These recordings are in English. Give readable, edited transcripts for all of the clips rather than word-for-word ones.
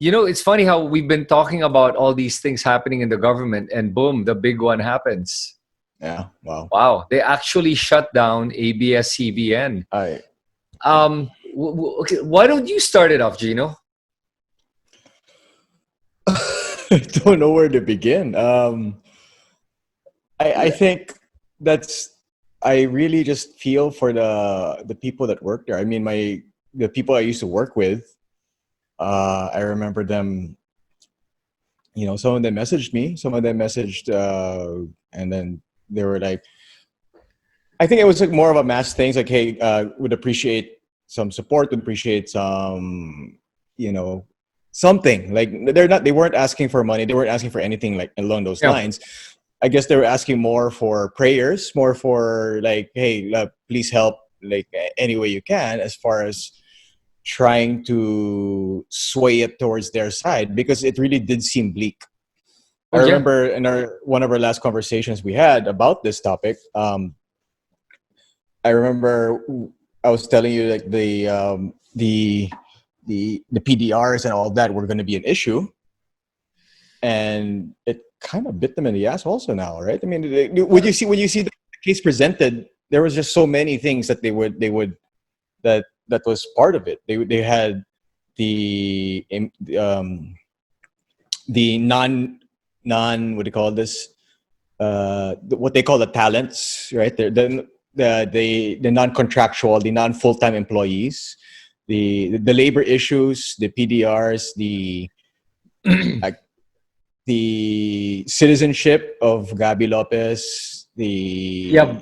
You know, it's funny how we've been talking about all these things happening in the government, and boom, the big one happens. Yeah. Wow. Wow, they actually shut down ABS-CBN. I Okay, why don't you start it off, Gino? I don't know where to begin. I think that's I really just feel for the people that work there. I mean, the people I used to work with. I remember them. You know, some of them messaged me. Some of them messaged, and then they were like, I think it was like more of a mass thing. It's like, hey, would appreciate some support. Would appreciate some, you know, something. Like they weren't asking for money. They weren't asking for anything like along those Yeah. lines. I guess they were asking more for prayers, more for like, hey, please help, like any way you can, as far as trying to sway it towards their side, because it really did seem bleak. I Oh, yeah. remember in one of our last conversations we had about this topic. I remember I was telling you like the PDRs and all that were going to be an issue, and it kind of bit them in the ass also now, right? I mean, when you see the case presented, there was just so many things that they would that was part of it. They had the non what do you call this? What they call the talents, right? The non-contractual, the non-full-time employees, the labor issues, the PDRs, like the citizenship of Gabi Lopez, Yeah.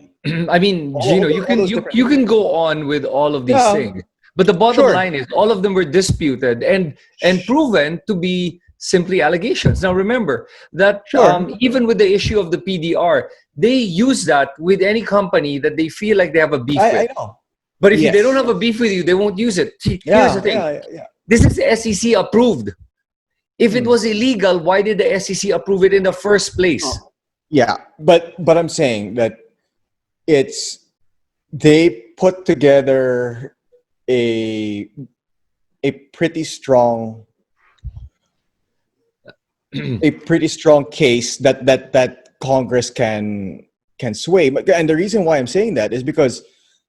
I mean, Gino, you different. can go on with all of these Yeah, things, but the bottom sure. line is all of them were disputed and proven to be simply allegations. Now, remember that Sure. even with the issue of the PDR, they use that with any company that they feel like they have a beef I with. know. But if they Yes. don't have a beef with you, they won't use it. See, Yeah, here's the thing: yeah. this is SEC approved. If it Hmm. was illegal, why did the SEC approve it in the first place? Yeah, but I'm saying that they put together a pretty strong case that Congress can sway. And the reason why I'm saying that is because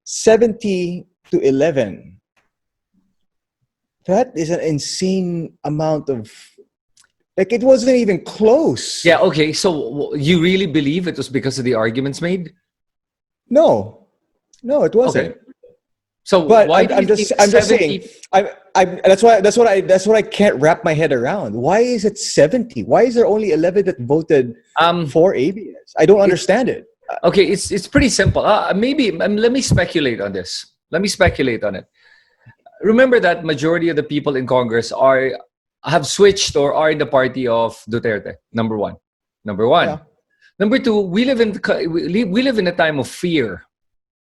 70-11, that is an insane amount of, like, it wasn't even close. Yeah, okay. So you really believe it was because of the arguments made? No, it wasn't. Okay. So But why do you think I'm just saying. 70? That's what I can't wrap my head around. Why is it 70? Why is there only 11 that voted for ABS? I don't understand it. Okay, it's pretty simple. Maybe let me speculate on this. Let me speculate on it. Remember that majority of the people in Congress have switched or are in the party of Duterte. Number one. Yeah. Number two, we live in a time of fear.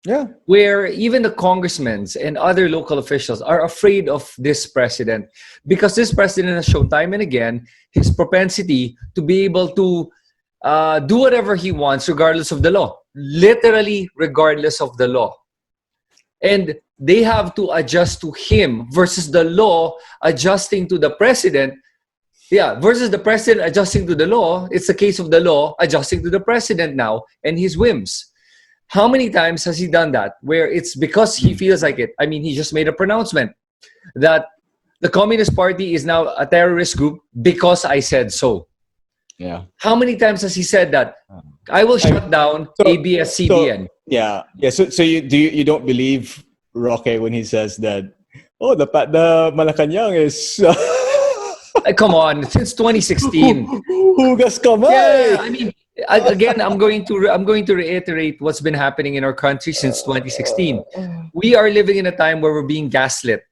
Yeah. Where even the congressmen and other local officials are afraid of this president, because this president has shown time and again his propensity to be able to do whatever he wants regardless of the law. Literally regardless of the law. And they have to adjust to him versus the law adjusting to the president. Yeah, versus the president adjusting to the law. It's a case of the law adjusting to the president now and his whims. How many times has he done that where it's because he feels like it? I mean, he just made a pronouncement that the Communist Party is now a terrorist group because I said so. Yeah. How many times has he said that? I will shut down ABS-CBN. Yeah. So you don't believe Roque when he says that? Oh, the Malacanang is. Come on, since 2016. Hugas kamay. Yeah, I mean, again, I'm going to reiterate what's been happening in our country since 2016. We are living in a time where we're being gaslit,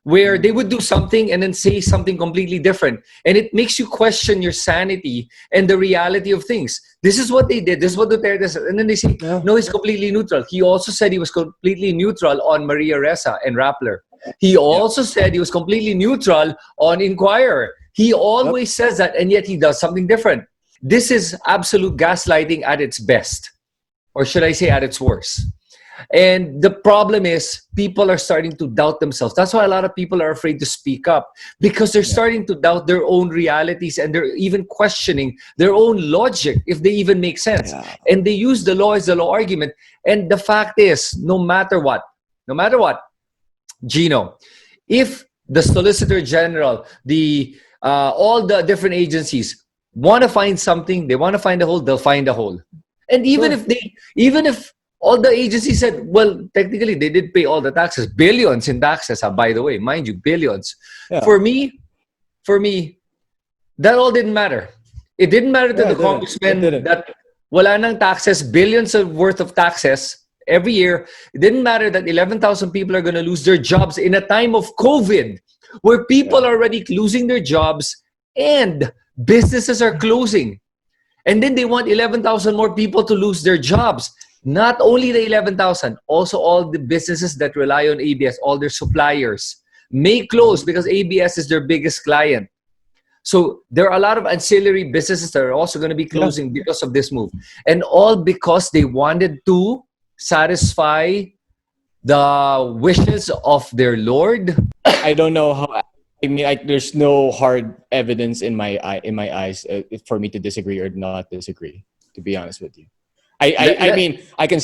where they would do something and then say something completely different, and it makes you question your sanity and the reality of things. This is what they did. This is what Duterte said, and then they say, no, he's completely neutral. He also said he was completely neutral on Maria Ressa and Rappler. He also said he was completely neutral on Inquirer. He always says that, and yet he does something different. This is absolute gaslighting at its best, or should I say at its worst. And the problem is people are starting to doubt themselves. That's why a lot of people are afraid to speak up, because they're starting to doubt their own realities, and they're even questioning their own logic if they even make sense. Yeah. And they use the law as the law argument. And the fact is, no matter what, Gino, if the Solicitor General, the all the different agencies want to find something, they want to find a hole, they'll find a hole. And even Sure. even if all the agencies said, well, technically they did pay all the taxes, billions in taxes, by the way, mind you, billions. Yeah. For me, that all didn't matter. It didn't matter to Yeah, the it didn't. It congressman didn't. that wala nang taxes, billions of worth of taxes every year. It didn't matter that 11,000 people are going to lose their jobs in a time of COVID, where people are already losing their jobs and businesses are closing. And then they want 11,000 more people to lose their jobs. Not only the 11,000, also all the businesses that rely on ABS, all their suppliers may close because ABS is their biggest client. So there are a lot of ancillary businesses that are also going to be closing because of this move. And all because they wanted to satisfy the wishes of their lord. I don't know how. I mean, there's no hard evidence in my eyes for me to disagree or not disagree. To be honest with you, I mean, I can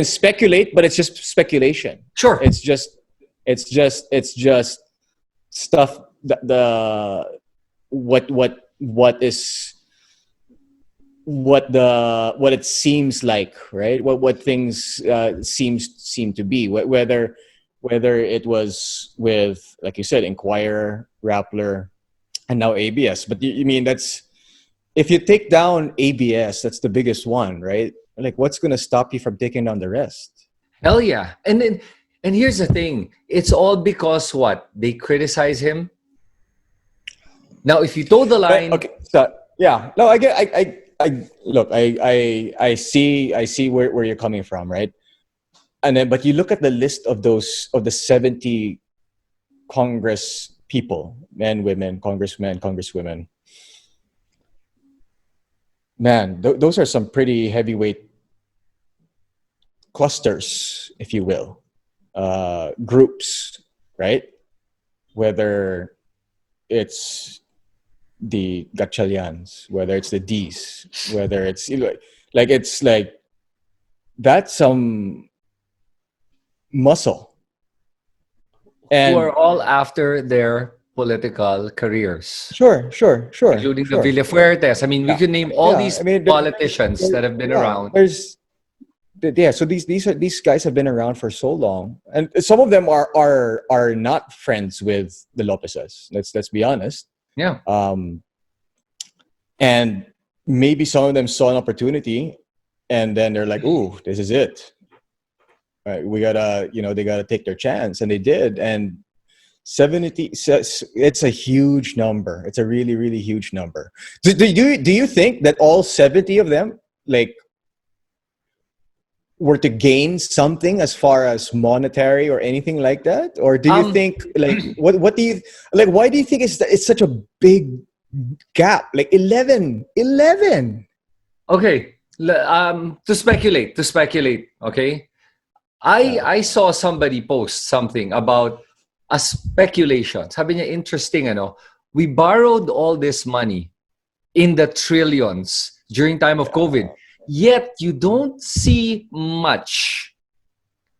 speculate, but it's just speculation. Sure. It's just stuff that what it seems like, right? What things seem to be, whether it was with, like you said, Inquirer, Rappler, and now ABS. But you mean, that's, if you take down ABS, that's the biggest one, right? Like, what's going to stop you from taking down the rest? Hell yeah. And here's the thing. It's all because what? They criticize him. Now, if you toe the line... Okay, so, yeah. No, I get... I see where you're coming from, right? And then, but you look at the list of the 70 Congress people, men, women, congressmen, congresswomen. Man, those are some pretty heavyweight clusters, if you will, groups, right? Whether it's the Gatchalians, whether it's the Ds, whether it's like that's some muscle, and who are all after their political careers. Sure. Including the Villafuertes. I mean, we could name all these politicians that have been around. So these guys have been around for so long, and some of them are not friends with the Lopezes. Let's be honest. Yeah. And maybe some of them saw an opportunity, and then they're like, "Ooh, this is it. Right, we gotta, they gotta take their chance," and they did. And 70, it's a huge number. It's a really, really huge number. Do you think that all 70 of them, like, were to gain something as far as monetary or anything like that? Or do you think, like, what do you, like, why do you think it's such a big gap? Like 11. Okay. To speculate, okay? I saw somebody post something about a speculation. Sabi niya, interesting, we borrowed all this money in the trillions during time of COVID. Yet you don't see much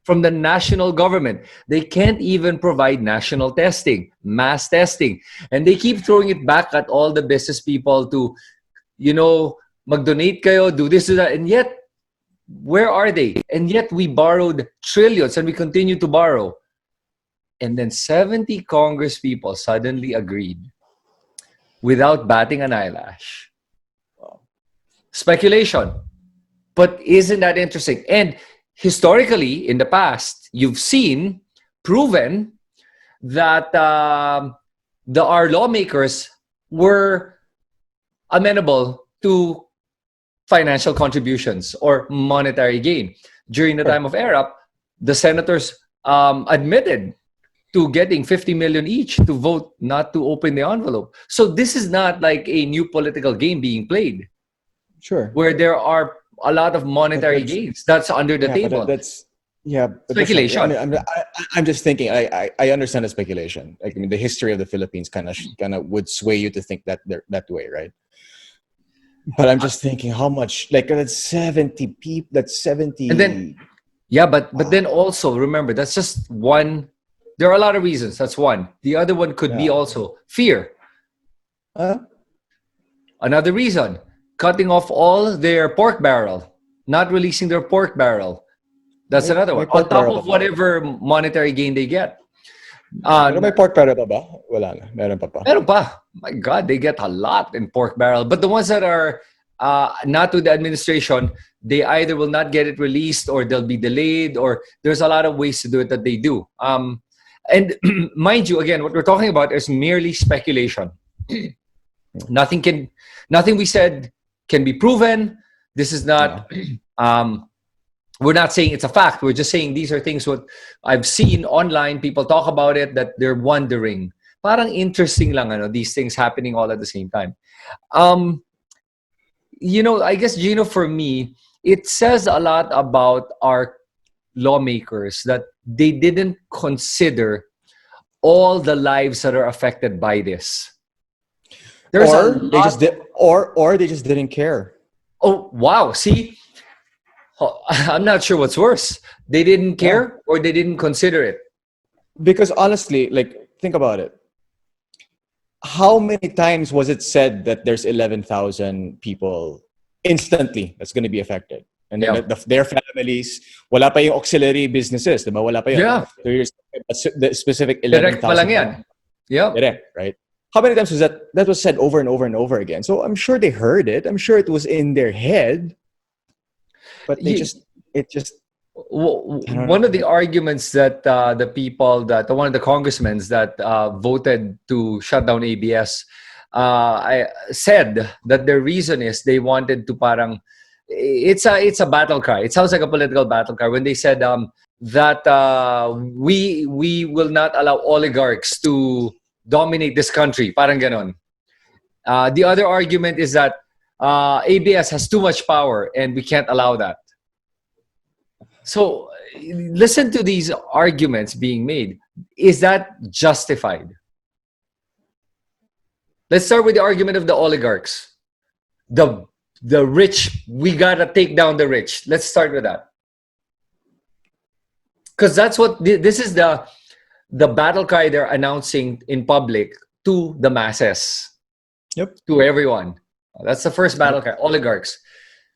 from the national government. They can't even provide national testing, mass testing. And they keep throwing it back at all the business people to, mag-donate kayo, do this, do that. And yet, where are they? And yet we borrowed trillions and we continue to borrow. And then 70 Congress people suddenly agreed without batting an eyelash. Speculation. But isn't that interesting? And historically, in the past, you've seen, proven that our lawmakers were amenable to financial contributions or monetary gain. During the time of ERAP, the senators admitted to getting 50 million each to vote not to open the envelope. So this is not like a new political game being played. Sure. Where there are a lot of monetary gains. That's under the table. Yeah, but that's not, Speculation. I'm just thinking. I understand the speculation. Like, I mean, the history of the Philippines kind of would sway you to think that that way, right? But I'm just thinking, how much? Like, that's 70 people. That's And then 70. yeah, but then also remember that's just one. There are a lot of reasons. That's one. The other one could be Yeah. also fear. Uh, Another reason, cutting off all their pork barrel, not releasing their pork barrel. That's another may one. On pork top barrel pa of ba? whatever monetary gain they get. Pero may pork barrel pa ba? Wala na. Meron pa pa. Meron pa. My God, they get a lot in pork barrel. But the ones that are not with the administration, they either will not get it released or they'll be delayed, or there's a lot of ways to do it that they do. And mind you, again, what we're talking about is merely speculation. Nothing we said can be proven. This is not we're not saying it's a fact. We're just saying these are things what I've seen online. People talk about it, that they're wondering. Parang interesting lang these things happening all at the same time. I guess, Gino, for me, it says a lot about our lawmakers that they didn't consider all the lives that are affected by this. There's or they just did, or they just didn't care. Oh, wow. See, I'm not sure what's worse. They didn't care or they didn't consider it. Because honestly, like, think about it. How many times was it said that there's 11,000 people instantly that's going to be affected? And then their families, wala pa yung auxiliary businesses, diba? Wala pa yun. Yeah. So here's the specific Direct pa lang 11,000. yan. Yeah. Direct, right? How many times was that was said over and over and over again? So I'm sure they heard it. I'm sure it was in their head. But one of the arguments that one of the congressmen that voted to shut down ABS I said that their reason is they wanted to parang it's a battle cry. It sounds like a political battle cry when they said that we will not allow oligarchs to dominate this country. Parang ganon. The other argument is that ABS has too much power and we can't allow that. So listen to these arguments being made. Is that justified? Let's start with the argument of the oligarchs. The rich, we gotta take down the rich. Let's start with that. Because that's what this is the battle cry they're announcing in public to the masses. Yep. To everyone. That's the first battle cry. Oligarchs.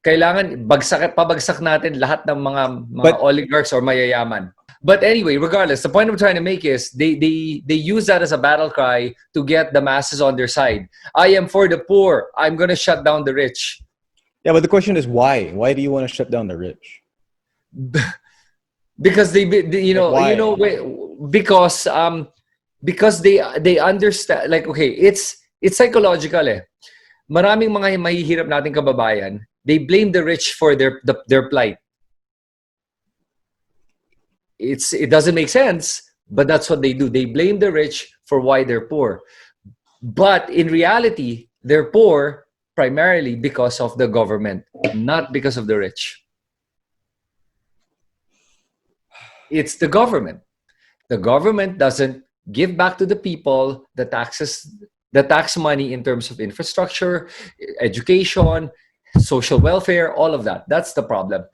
Kailangan pabagsak natin lahat ng mga oligarchs or mayayaman. But anyway, regardless, the point I'm trying to make is they use that as a battle cry to get the masses on their side. I am for the poor. I'm going to shut down the rich. Yeah, but the question is why? Why do you want to shut down the rich? Because because they understand, like, okay, it's psychological eh. Maraming mga mahihirap nating kababayan, they blame the rich for their plight. It doesn't make sense, but that's what they do. They blame the rich for why they're poor. But in reality, they're poor primarily because of the government, not because of the rich. It's the government. The government doesn't give back to the people the tax money in terms of infrastructure, education, social welfare, all of that. That's the problem.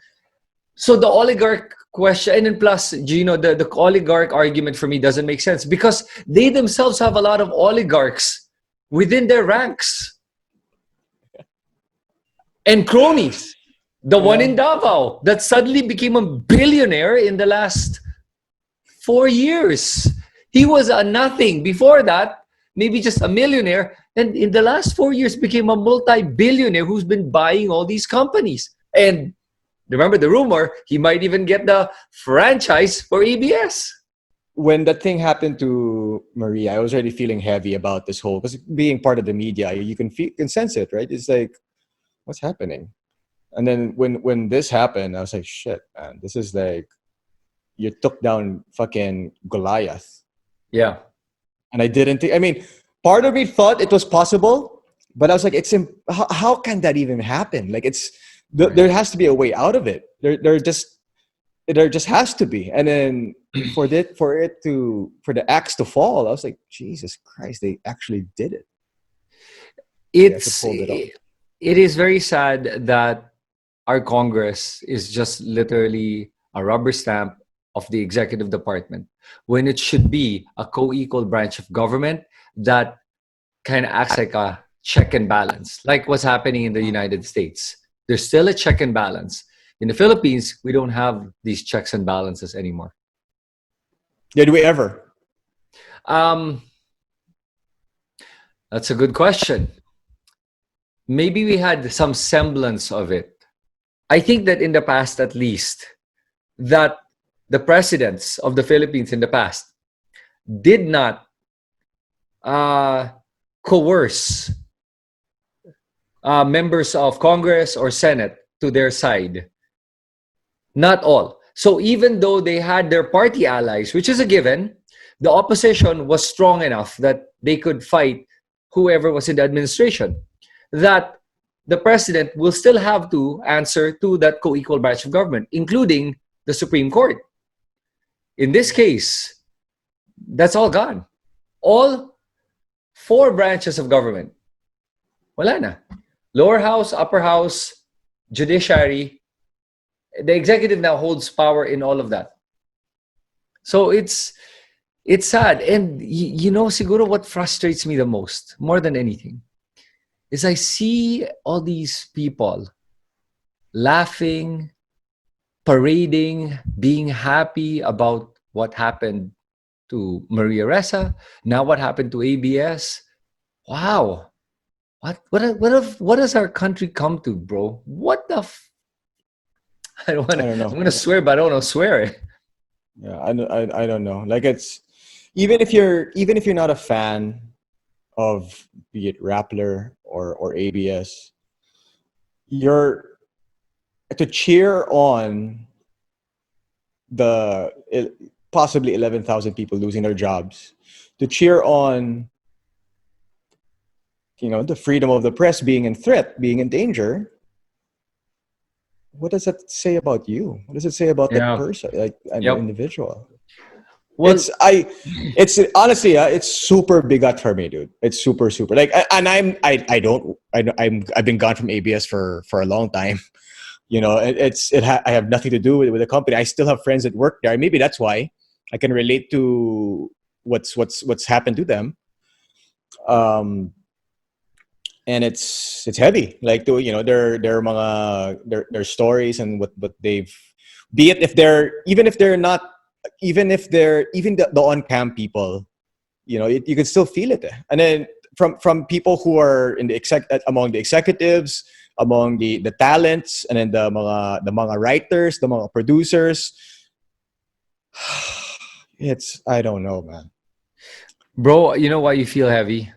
So the oligarch question, and then plus, Gino, the oligarch argument for me doesn't make sense because they themselves have a lot of oligarchs within their ranks. And cronies. The one in Davao that suddenly became a billionaire in the last 4 years. He was a nothing. Before that, maybe just a millionaire. And in the last 4 years, became a multi-billionaire who's been buying all these companies. And remember the rumor, he might even get the franchise for ABS. When that thing happened to Maria, I was already feeling heavy about this whole, because being part of the media, you can sense it, right? It's like, what's happening? And then when this happened, I was like, shit, man, this is like, you took down fucking Goliath. Yeah. And I didn't think, I mean, part of me thought it was possible, but I was like, how can that even happen? Like, there has to be a way out of it. They're just, there just has to be. And then for the axe to fall, I was like, Jesus Christ, they actually did it. They actually It's pulled it off. it is very sad that our Congress is just literally a rubber stamp of the executive department when it should be a co-equal branch of government that kind of acts like a check and balance, like what's happening in the United States. There's still a check and balance. In the Philippines, we don't have these checks and balances anymore. Did we ever? Um, that's a good question. Maybe we had some semblance of it. I think that in the past, at least, that the presidents of the Philippines in the past did not coerce members of Congress or Senate to their side. Not all. So even though they had their party allies, which is a given, the opposition was strong enough that they could fight whoever was in the administration. That the president will still have to answer to that co-equal branch of government, including the Supreme Court. In this case, that's all gone. All four branches of government. Wala na. Lower house, upper house, judiciary. The executive now holds power in all of that. So it's sad. And you know, siguro what frustrates me the most, more than anything, is I see all these people laughing, parading, being happy about what happened to Maria Ressa, now what happened to ABS. Wow. What has our country come to, bro? What the I don't know. I'm gonna swear, but I don't know swear. Yeah, I don't know. Like, it's even if you're not a fan of, be it Rappler or ABS, you're to cheer on the possibly 11,000 people losing their jobs, to cheer on, you know, the freedom of the press being in threat, being in danger. What does that say about you? What does it say about that person, like an individual? Well, it's honestly, it's super bigat for me, dude. It's super like, and I've been gone from ABS for a long time. You know, I have nothing to do with the company. I still have friends that work there. Maybe that's why I can relate to what's happened to them. And it's heavy. Like, you know, their mga their stories and what they've, be it if they're even the on-cam people, you know, you can still feel it. And then from people who are in the among the executives, among the talents, and then the mga writers, the mga producers, it's, I don't know, man. Bro, you know why you feel heavy?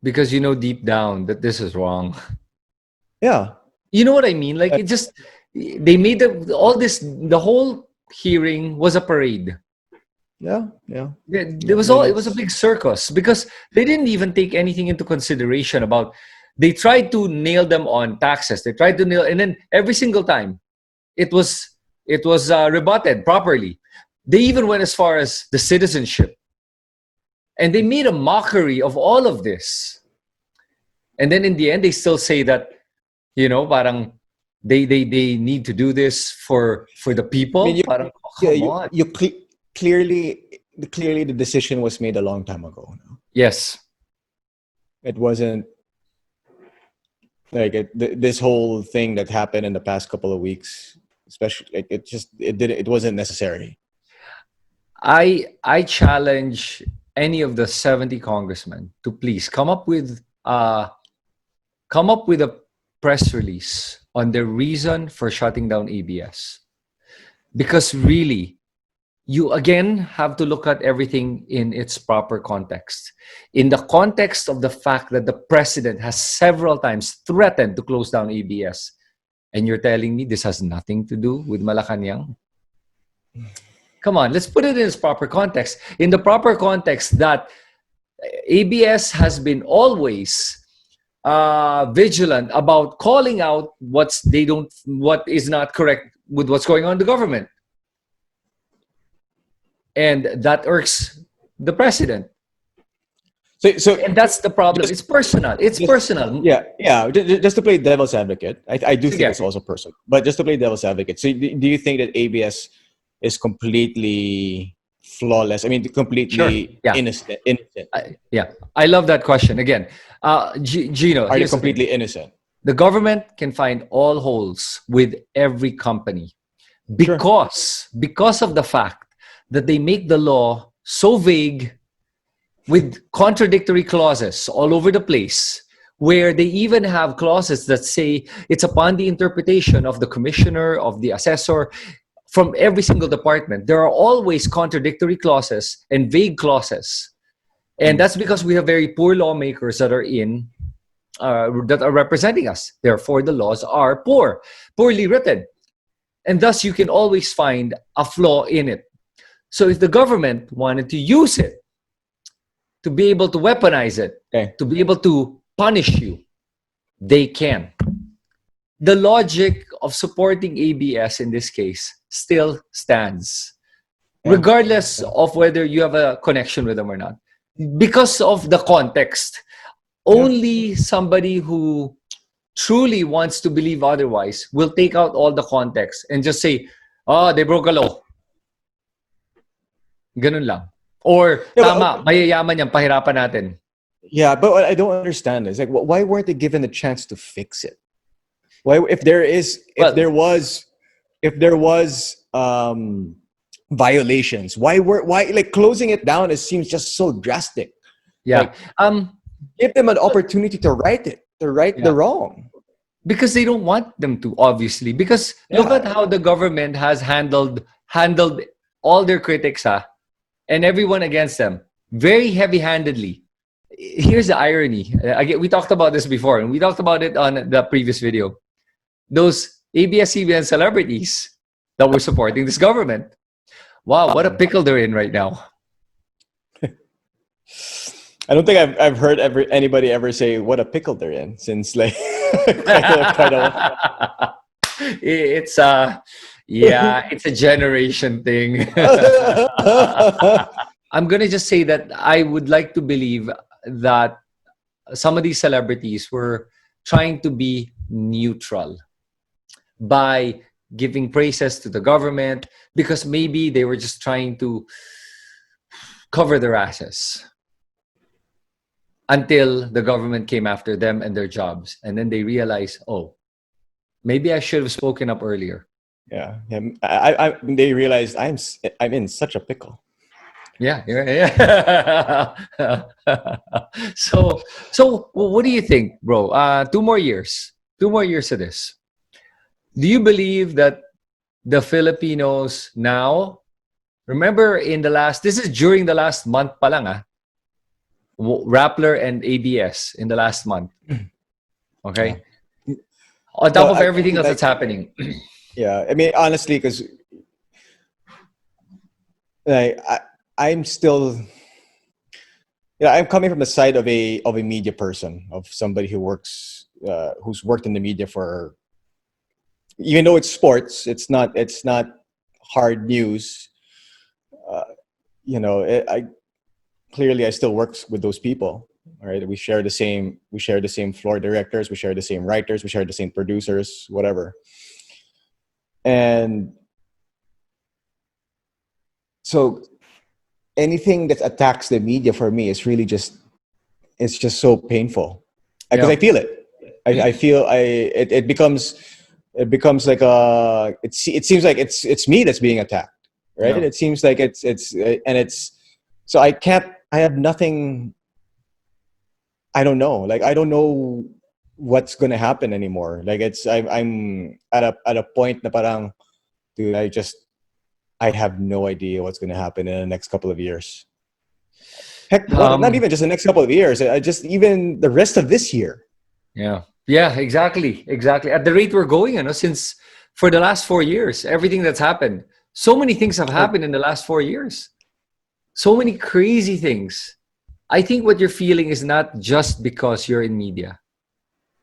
Because you know deep down that this is wrong. Yeah. You know what I mean? Like, they made the whole hearing was a parade. Yeah. It was a big circus because they didn't even take anything into consideration about. They tried to nail them on taxes. They tried to nail, and then every single time, it was rebutted properly. They even went as far as the citizenship, and they made a mockery of all of this. And then in the end, they still say that, you know, parang they need to do this for the people. I mean, parang, come on. Clearly the decision was made a long time ago. No? Yes. It wasn't like this whole thing that happened in the past couple of weeks, especially, like, it wasn't necessary. I challenge any of the 70 congressmen to please come up with a press release on the reason for shutting down ABS. Because really, you again have to look at everything in its proper context. In the context of the fact that the president has several times threatened to close down ABS, and you're telling me this has nothing to do with Malacanang? Come on, let's put it in its proper context. In the proper context that ABS has been always vigilant about calling out what is not correct with what's going on in the government. And that irks the president. So And that's the problem. It's personal. It's personal. yeah. Just to play devil's advocate, I do think Sige. it's also personal. But just to play devil's advocate, so do you think that ABS is completely flawless? I mean, Sure. completely Yeah. innocent. Yeah. I love that question. Again, Gino, Are they here's the thing. completely innocent? The government can find all holes with every company Sure. because of the fact that they make the law so vague with contradictory clauses all over the place, where they even have clauses that say it's upon the interpretation of the commissioner, of the assessor, from every single department. There are always contradictory clauses and vague clauses. And that's because we have very poor lawmakers that are that are representing us. Therefore, the laws are poorly written. And thus, you can always find a flaw in it. So if the government wanted to use it, to be able to weaponize it, Okay. to be able to punish you, they can. The logic of supporting ABS in this case still stands, regardless of whether you have a connection with them or not. Because of the context, only somebody who truly wants to believe otherwise will take out all the context and just say, oh, they broke a law. Ganun lang. Or, tama, mayayaman yan, pahirapan natin. Yeah, but what I don't understand is, like, why weren't they given a chance to fix it? Why, if there was violations, why like closing it down? It seems just so drastic. Yeah. Like, give them an opportunity to right the wrong. Because they don't want them to, obviously. Because look at how the government has handled all their critics, and everyone against them, very heavy-handedly. Here's the irony. Again, we talked about this before, and we talked about it on the previous video. Those ABS-CBN celebrities that were supporting this government. Wow, what a pickle they're in right now. I don't think I've heard anybody ever say what a pickle they're in since, like, kind of. It's a generation thing. I'm gonna just say that I would like to believe that some of these celebrities were trying to be neutral by giving praises to the government, because maybe they were just trying to cover their asses until the government came after them and their jobs, and then they realized, oh, maybe I should have spoken up earlier. Yeah. They realized I'm in such a pickle. Yeah. So what do you think, bro? 2 more years of this. Do you believe that the Filipinos now, remember this is during the last month pa lang, Rappler and ABS in the last month. Okay? Yeah. On top of everything else that's happening. Yeah, I mean, honestly, because I'm still, I'm coming from the side of a media person, of somebody who works, who's worked in the media for, even though it's sports, it's not hard news. I still work with those people. Right, we share the same floor directors, we share the same writers, we share the same producers, whatever. And so anything that attacks the media for me is really just so painful, because I feel it. I feel it becomes like it seems like it's me that's being attacked, right? Yeah. It seems like it's so I have nothing. I don't know. Like, I don't know what's gonna happen anymore. Like, I'm at a point na parang, dude, I have no idea what's gonna happen in the next couple of years. Heck, not even just the next couple of years. Just even the rest of this year. Yeah, exactly. At the rate we're going, since for the last 4 years, everything that's happened, so many things have happened in the last 4 years. So many crazy things. I think what you're feeling is not just because you're in media.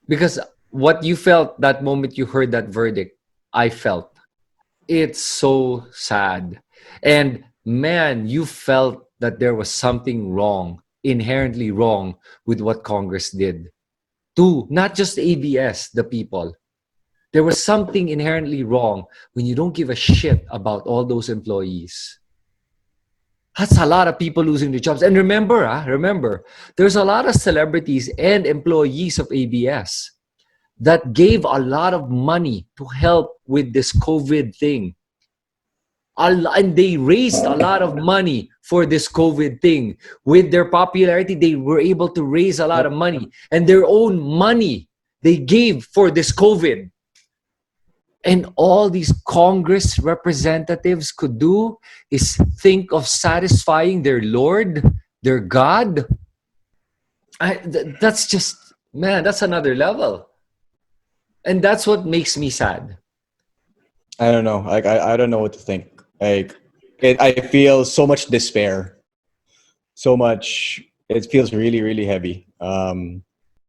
Because what you felt that moment you heard that verdict, I felt. It's so sad. And man, you felt that there was something wrong, inherently wrong with what Congress did to not just ABS, the people. There was something inherently wrong when you don't give a shit about all those employees. That's a lot of people losing their jobs. And remember, there's a lot of celebrities and employees of ABS that gave a lot of money to help with this COVID thing. And they raised a lot of money for this COVID thing. With their popularity, they were able to raise a lot of money. And their own money they gave for this COVID. And all these Congress representatives could do is think of satisfying their Lord, their God. That's just, man, that's another level. And that's what makes me sad. I don't know. Like I don't know what to think. Like I feel so much despair. So much. It feels really, really heavy.